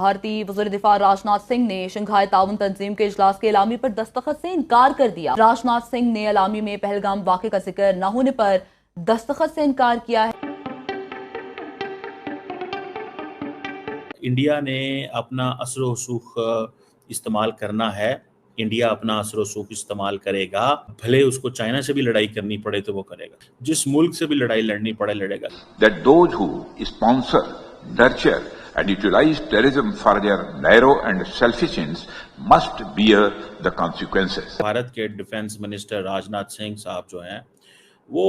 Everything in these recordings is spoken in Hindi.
भारतीय वज़ीर दिफा राजनाथ सिंह ने शंघाई ताउन तंजीम के इजलास के एलामी पर दस्तखत से इनकार कर दिया। राजनाथ सिंह ने एलामी में पहलगाम वाक़े का जिक्र न होने पर दस्तखत से इनकार किया है। इंडिया ने अपना असर रसूख इस्तेमाल करना है। इंडिया अपना असर रसूख इस्तेमाल करेगा, भले उसको चाइना से भी लड़ाई करनी पड़े तो वो करेगा, जिस मुल्क से भी लड़ाई लड़नी पड़े लड़ेगा। That those who sponsor, nurture and utilize terrorism for their narrow and selfish ends must bear the consequences. Bharat के डिफेंस मिनिस्टर राजनाथ सिंह साहब जो हैं वो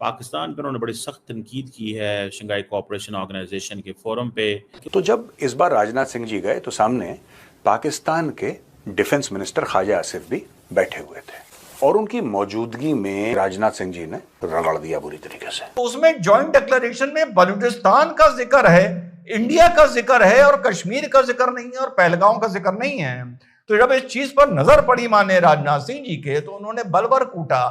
पाकिस्तान पर उन्होंने बड़ी सख्त तनकीद की है शंघाई कोऑपरेशन ऑर्गेनाइजेशन के फोरम पे। तो जब इस बार राजनाथ सिंह जी गए तो सामने पाकिस्तान के डिफेंस मिनिस्टर ख्वाजा आसिफ भी बैठे हुए थे और उनकी मौजूदगी में राजनाथ सिंह जी ने रगड़ दिया बुरी तरीके से। तो उसमें जॉइंट डिक्लेरेशन में बलूचिस्तान का जिक्र है, इंडिया का जिक्र है और कश्मीर का जिक्र नहीं है और पहलगाम का जिक्र नहीं है। तो जब इस चीज पर नजर पड़ी माने राजनाथ सिंह जी के, तो उन्होंने बलवर कूटा,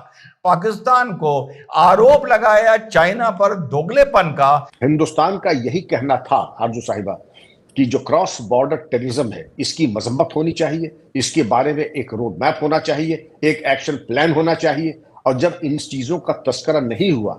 पाकिस्तान को आरोप लगाया चाइना पर दोगलेपन का। हिंदुस्तान का यही कहना था आरजू साहिबा कि जो क्रॉस बॉर्डर टेररिज्म है इसकी मजम्मत होनी चाहिए, इसके बारे में एक रोड मैप होना चाहिए, एक एक्शन प्लान होना चाहिए। और जब इन चीजों का तस्करा नहीं हुआ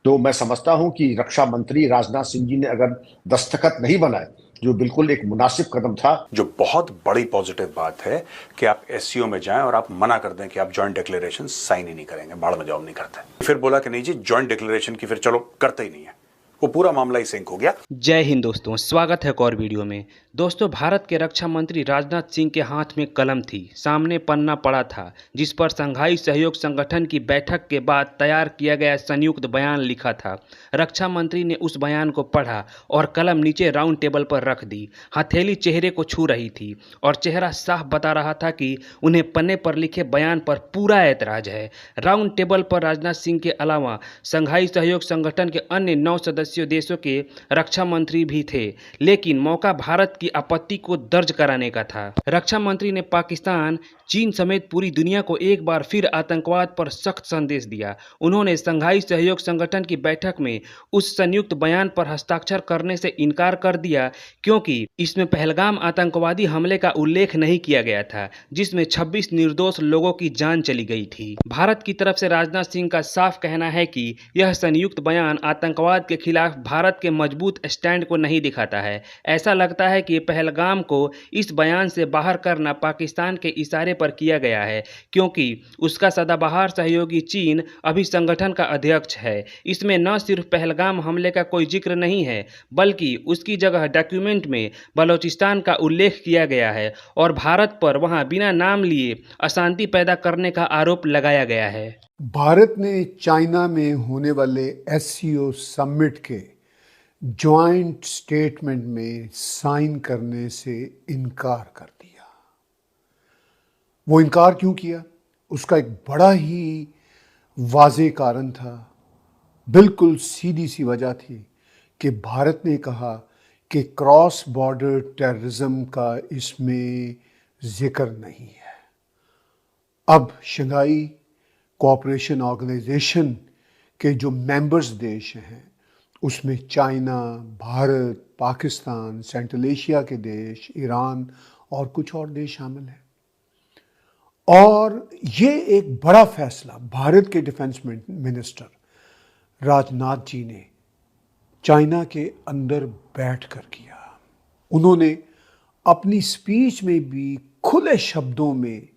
तो मैं समझता हूं कि रक्षा मंत्री राजनाथ सिंह जी ने अगर दस्तखत नहीं बनाए, जो बिल्कुल एक मुनासिब कदम था। जो बहुत बड़ी पॉजिटिव बात है कि आप एससीओ में जाएं और आप मना कर दें कि आप जॉइंट डिक्लेरेशन साइन ही नहीं करेंगे, बाढ़ में जाओ नहीं करते। फिर बोला कि नहीं जी जॉइंट डिक्लेरेशन की फिर चलो करते ही नहीं है, वो पूरा मामला ही सिंक हो गया। जय हिंद दोस्तों, स्वागत है एक और वीडियो में। दोस्तों, भारत के रक्षा मंत्री राजनाथ सिंह के हाथ में कलम थी, सामने पन्ना पड़ा था जिस पर शंघाई सहयोग संगठन की बैठक के बाद तैयार किया गया संयुक्त बयान लिखा था। रक्षा मंत्री ने उस बयान को पढ़ा और कलम नीचे राउंड टेबल पर रख दी। हथेली चेहरे को छू रही थी और चेहरा साफ बता रहा था कि उन्हें पन्ने पर लिखे बयान पर पूरा ऐतराज है। राउंड टेबल पर राजनाथ सिंह के अलावा शंघाई सहयोग संगठन के अन्य 9 सदस्यों देशों के रक्षा मंत्री भी थे, लेकिन मौका भारत की आपत्ति को दर्ज कराने का था। रक्षा मंत्री ने पाकिस्तान, चीन समेत पूरी दुनिया को एक बार फिर आतंकवाद पर सख्त संदेश दिया। उन्होंने शंघाई सहयोग संगठन की बैठक में उस संयुक्त बयान पर हस्ताक्षर करने से इनकार कर दिया क्योंकि इसमें पहलगाम आतंकवादी हमले का उल्लेख नहीं किया गया था, जिसमें 26 निर्दोष लोगों की जान चली गई थी। भारत की तरफ से राजनाथ सिंह का साफ कहना है कि यह संयुक्त बयान आतंकवाद के खिलाफ भारत के मजबूत स्टैंड को नहीं दिखाता है। ऐसा लगता है कि पहलगाम को इस बयान से बाहर करना पाकिस्तान के इशारे पर किया गया है, क्योंकि उसका सदाबहार सहयोगी चीन अभी संगठन का अध्यक्ष है। इसमें न सिर्फ पहलगाम हमले का कोई जिक्र नहीं है, बल्कि उसकी जगह डॉक्यूमेंट में बलूचिस्तान का उल्लेख किया गया है और भारत पर वहां बिना नाम लिए अशांति पैदा करने का आरोप लगाया गया है। भारत ने चाइना में होने वाले एससीओ समिट के जॉइंट स्टेटमेंट में साइन करने से इनकार कर दिया। वो इनकार क्यों किया? उसका एक बड़ा ही वाज़ेह कारण था, बिल्कुल सीधी सी वजह थी कि भारत ने कहा कि क्रॉस बॉर्डर टेररिज्म का इसमें जिक्र नहीं है। अब शंघाई कोऑपरेशन ऑर्गेनाइजेशन के जो मेंबर्स देश हैं उसमें China, Bharat, Pakistan, central Asia के देश, ईरान और कुछ और देश शामिल हैं। और ये एक बड़ा फैसला भारत के डिफेंस मिनिस्टर राजनाथ जी ने चाइना के अंदर बैठकर किया। उन्होंने अपनी स्पीच में भी खुले शब्दों में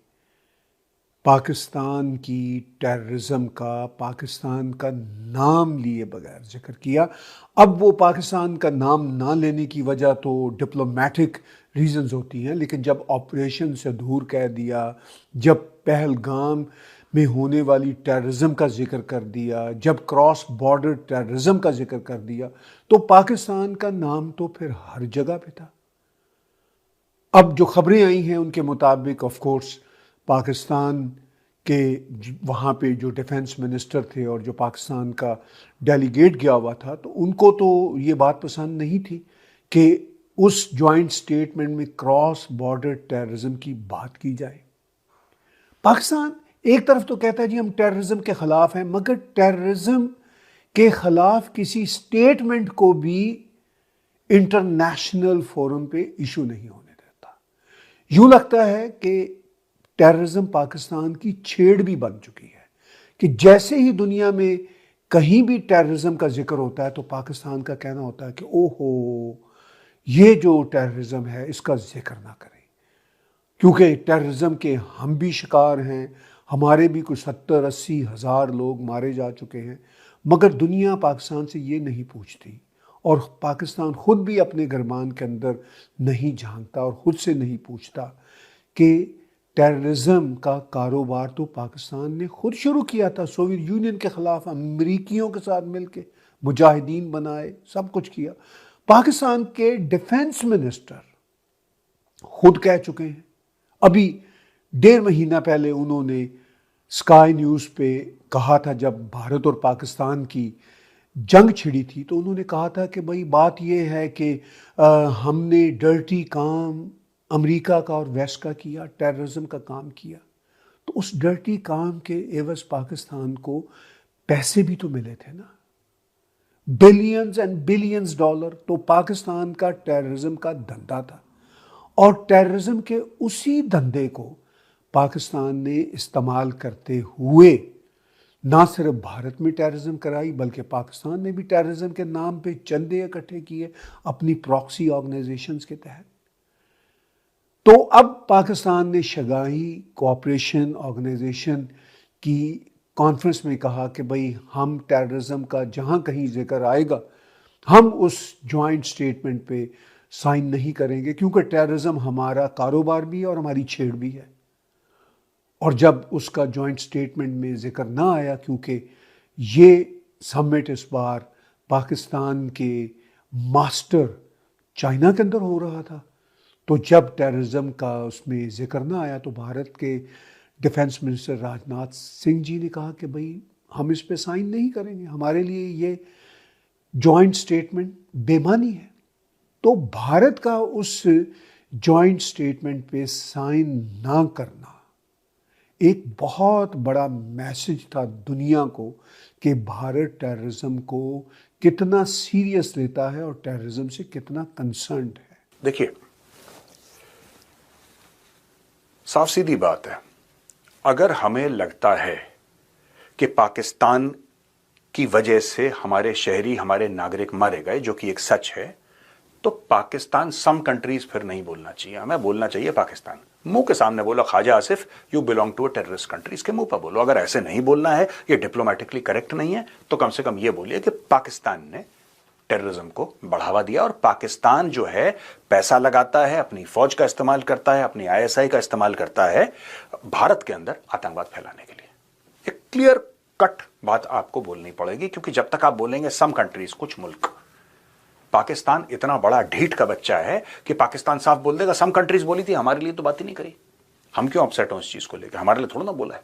पाकिस्तान की टेररिज्म का, पाकिस्तान का नाम लिए बगैर जिक्र किया। अब वो पाकिस्तान का नाम ना लेने की वजह तो डिप्लोमेटिक रीजंस होती हैं, लेकिन जब ऑपरेशन से दूर कह दिया, जब पहलगाम में होने वाली टेररिज्म का जिक्र कर दिया, जब क्रॉस बॉर्डर टेररिज्म का जिक्र कर दिया, तो पाकिस्तान का नाम तो फिर हर जगह पे था। अब जो खबरें आई हैं उनके मुताबिक ऑफ कोर्स पाकिस्तान के वहाँ पे जो डिफेंस मिनिस्टर थे और जो पाकिस्तान का डेलीगेट गया हुआ था, तो उनको तो ये बात पसंद नहीं थी कि उस जॉइंट स्टेटमेंट में क्रॉस बॉर्डर टेररिज्म की बात की जाए। पाकिस्तान एक तरफ तो कहता है जी हम टेररिज्म के ख़िलाफ़ हैं, मगर टेररिज्म के ख़िलाफ़ किसी स्टेटमेंट को भी इंटरनेशनल फोरम पे इशू नहीं होने देता। यूं लगता है कि टेररिज्म पाकिस्तान की छेड़ भी बन चुकी है कि जैसे ही दुनिया में कहीं भी टेररिज्म का जिक्र होता है तो पाकिस्तान का कहना होता है कि ओहो, ये जो टेररिज्म है इसका जिक्र ना करें, क्योंकि टेररिज्म के हम भी शिकार हैं, हमारे भी कुछ 70-80 हज़ार लोग मारे जा चुके हैं। मगर दुनिया पाकिस्तान से ये नहीं पूछती और पाकिस्तान खुद भी अपने गरमान के अंदर नहीं झांकता और खुद से नहीं पूछता कि टेररिज्म का कारोबार तो पाकिस्तान ने खुद शुरू किया था। सोवियत यूनियन के ख़िलाफ़ अमरीकियों के साथ मिलके मुजाहिदीन बनाए, सब कुछ किया। पाकिस्तान के डिफेंस मिनिस्टर खुद कह चुके हैं, अभी 1.5 महीना पहले उन्होंने स्काई न्यूज़ पे कहा था, जब भारत और पाकिस्तान की जंग छिड़ी थी तो उन्होंने कहा था कि भाई बात यह है कि हमने डर्टी काम अमेरिका का और वेस्ट का किया, टेररिज्म का काम किया। तो उस डर्टी काम के एवज पाकिस्तान को पैसे भी तो मिले थे ना, बिलियंस एंड बिलियंस डॉलर। तो पाकिस्तान का टेररिज्म का धंधा था और टेररिज्म के उसी धंधे को पाकिस्तान ने इस्तेमाल करते हुए ना सिर्फ भारत में टेररिज्म कराई बल्कि पाकिस्तान ने भी टेररिज्म के नाम पे चंदे इकट्ठे किए अपनी प्रॉक्सी ऑर्गेनाइजेशंस के तहत। तो अब पाकिस्तान ने शंघाई कोऑपरेशन ऑर्गेनाइजेशन की कॉन्फ्रेंस में कहा कि भाई हम टेररिज्म का जहां कहीं जिक्र आएगा हम उस जॉइंट स्टेटमेंट पे साइन नहीं करेंगे, क्योंकि टेररिज्म हमारा कारोबार भी है और हमारी छेड़ भी है। और जब उसका जॉइंट स्टेटमेंट में जिक्र ना आया, क्योंकि ये समिट इस बार पाकिस्तान के मास्टर चाइना के अंदर हो रहा था, तो जब टेररिज्म का उसमें जिक्र ना आया तो भारत के डिफेंस मिनिस्टर राजनाथ सिंह जी ने कहा कि भाई हम इस पे साइन नहीं करेंगे, हमारे लिए ये जॉइंट स्टेटमेंट बेमानी है। तो भारत का उस जॉइंट स्टेटमेंट पे साइन ना करना एक बहुत बड़ा मैसेज था दुनिया को कि भारत टेररिज्म को कितना सीरियस लेता है और टेररिज्म से कितना कंसर्न्ड है। देखिए, साफ सीधी बात है, अगर हमें लगता है कि पाकिस्तान की वजह से हमारे शहरी, हमारे नागरिक मारे गए, जो कि एक सच है, तो पाकिस्तान सम कंट्रीज फिर नहीं बोलना चाहिए, हमें बोलना चाहिए पाकिस्तान। मुंह के सामने बोलो Khawaja Asif you belong to a terrorist country, इसके मुंह पर बोलो। अगर ऐसे नहीं बोलना है, ये डिप्लोमेटिकली करेक्ट नहीं है, तो कम से कम ये बोलिए कि पाकिस्तान ने टेररिज्म को बढ़ावा दिया और पाकिस्तान जो है पैसा लगाता है, अपनी फौज का इस्तेमाल करता है, अपनी ISI का इस्तेमाल करता है भारत के अंदर आतंकवाद फैलाने के लिए। एक क्लियर कट बात आपको बोलनी पड़ेगी, क्योंकि जब तक आप बोलेंगे सम कंट्रीज, कुछ मुल्क, पाकिस्तान इतना बड़ा ढीठ का बच्चा है कि पाकिस्तान साफ बोल देगा सम कंट्रीज बोली थी, हमारे लिए तो बात ही नहीं करी, हम क्यों अपसेट हो इस चीज को लेकर, हमारे लिए थोड़ा ना बोला है।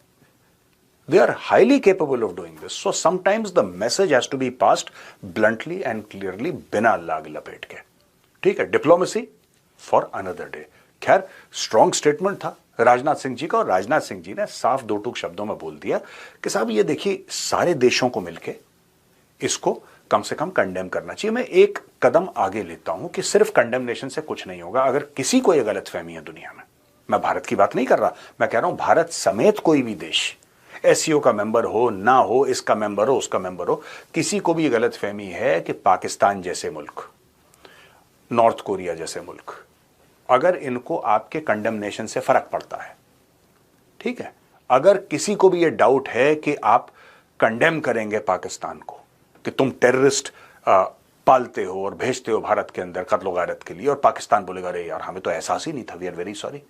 They are highly capable of doing this. So sometimes the message has to be passed bluntly and clearly, बिना लाग लपेट के। ठीक है, डिप्लोमेसी फॉर अनदर डे। खैर, स्ट्रॉन्ग स्टेटमेंट था राजनाथ सिंह जी का, और राजनाथ सिंह जी ने साफ दो टूक शब्दों में बोल दिया कि साहब ये देखिए, सारे देशों को मिलके इसको कम से कम कंडेम करना चाहिए। मैं एक कदम आगे लेता हूं कि सिर्फ कंडेमनेशन से कुछ नहीं होगा। अगर किसी को यह गलतफहमी है दुनिया में, मैं भारत की बात नहीं कर रहा, मैं कह रहा हूं भारत समेत कोई भी देश, SCO का मेंबर हो ना हो, इसका मेंबर हो उसका मेंबर हो, किसी को भी ये गलतफहमी है कि पाकिस्तान जैसे मुल्क, नॉर्थ कोरिया जैसे मुल्क, अगर इनको आपके कंडेमनेशन से फर्क पड़ता है, ठीक है, अगर किसी को भी ये डाउट है कि आप कंडेम करेंगे पाकिस्तान को कि तुम टेररिस्ट पालते हो और भेजते हो भारत के अंदर कत्ल गारत के लिए, और पाकिस्तान बोलेगा अरे यार हमें तो एहसास ही नहीं था, वी आर वेरी सॉरी।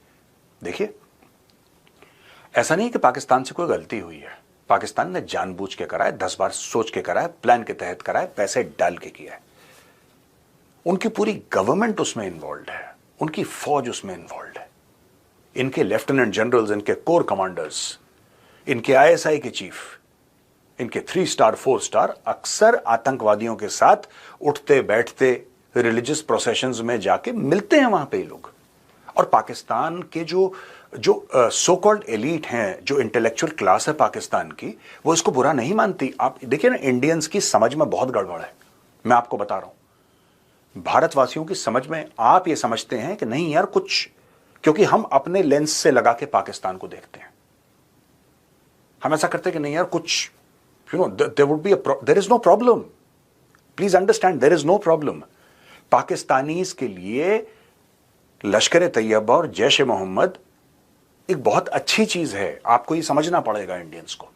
देखिए, ऐसा नहीं है कि पाकिस्तान से कोई गलती हुई है, पाकिस्तान ने जानबूझ के कराया, 10 बार सोच के कराया, प्लान के तहत कराया, पैसे डाल के किया है। उनकी पूरी गवर्नमेंट उसमें इन्वॉल्व है, उनकी फौज उसमें इन्वॉल्व है, इनके लेफ्टिनेंट जनरल्स, इनके कोर कमांडर्स, इनके ISI के चीफ, इनके 3 स्टार 4 स्टार अक्सर आतंकवादियों के साथ उठते बैठते रिलीजियस प्रोसेशंस में जाके मिलते हैं वहां पे ये लोग। और पाकिस्तान के जो सो कॉल्ड एलीट हैं, जो इंटेलेक्चुअल क्लास है पाकिस्तान की, वो इसको बुरा नहीं मानती। आप देखिए ना, इंडियंस की समझ में बहुत गड़बड़ है, मैं आपको बता रहा हूं। भारतवासियों की समझ में आप ये समझते हैं कि नहीं यार कुछ, क्योंकि हम अपने लेंस से लगा के पाकिस्तान को देखते हैं, हम ऐसा करते हैं कि नहीं यार कुछ, there is no problem, please understand, there is no problem. Pakistanis के लिए लश्कर तैयबा और जैश ए मोहम्मद एक बहुत अच्छी चीज है, आपको ये समझना पड़ेगा इंडियंस को।